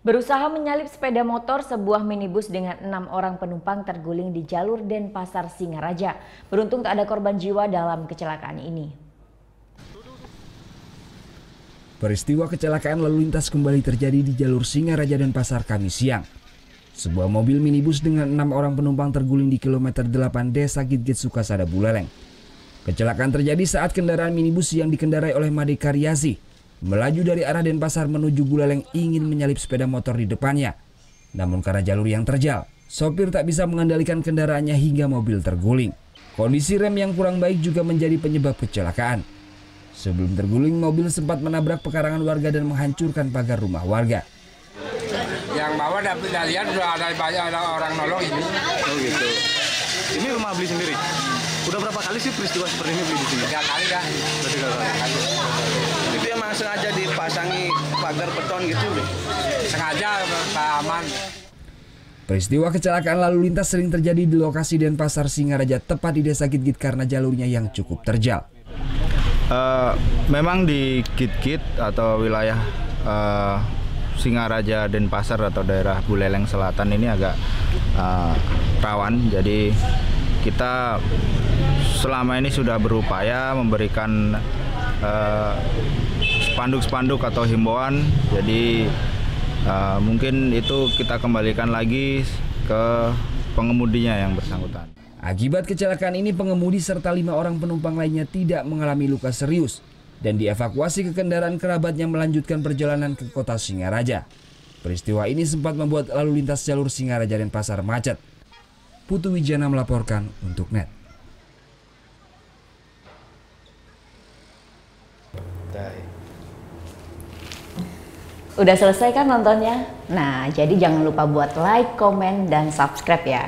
Berusaha menyalip sepeda motor, sebuah minibus dengan 6 orang penumpang terguling di jalur Denpasar Singaraja. Beruntung tak ada korban jiwa dalam kecelakaan ini. Peristiwa kecelakaan lalu lintas kembali terjadi di jalur Singaraja Denpasar Kamis siang. Sebuah mobil minibus dengan 6 orang penumpang terguling di kilometer 8 Desa Gitgit Sukasada Buleleng. Kecelakaan terjadi saat kendaraan minibus yang dikendarai oleh Made Karyasi melaju dari arah Denpasar menuju Buleleng ingin menyalip sepeda motor di depannya. Namun karena jalur yang terjal, sopir tak bisa mengendalikan kendaraannya hingga mobil terguling. Kondisi rem yang kurang baik juga menjadi penyebab kecelakaan. Sebelum terguling, mobil sempat menabrak pekarangan warga dan menghancurkan pagar rumah warga. Yang bawah dapat lihat sudah ada banyak orang nolong ini. Oh gitu. Ini rumah beli sendiri. Udah berapa kali sih peristiwa seperti ini beli di sini? 3 kali dah. Udah 3 kali. Itu emang sengaja dipasangi pagar beton gitu? Sengaja Pak aman. Peristiwa kecelakaan lalu lintas sering terjadi di lokasi Denpasar Singaraja, tepat di Desa Gitgit karena jalurnya yang cukup terjal. Memang di Gitgit atau wilayah Singaraja Denpasar atau daerah Buleleng Selatan ini agak rawan. Jadi kita selama ini sudah berupaya memberikan spanduk-spanduk atau himbauan. Jadi mungkin itu kita kembalikan lagi ke pengemudinya yang bersangkutan. Akibat kecelakaan ini, pengemudi serta 5 orang penumpang lainnya tidak mengalami luka serius dan dievakuasi ke kendaraan kerabatnya melanjutkan perjalanan ke kota Singaraja. Peristiwa ini sempat membuat lalu lintas jalur Singaraja Denpasar macet. Putu Wijana melaporkan untuk NET. Udah selesai kan nontonnya? Nah, jadi jangan lupa buat like, komen, dan subscribe ya.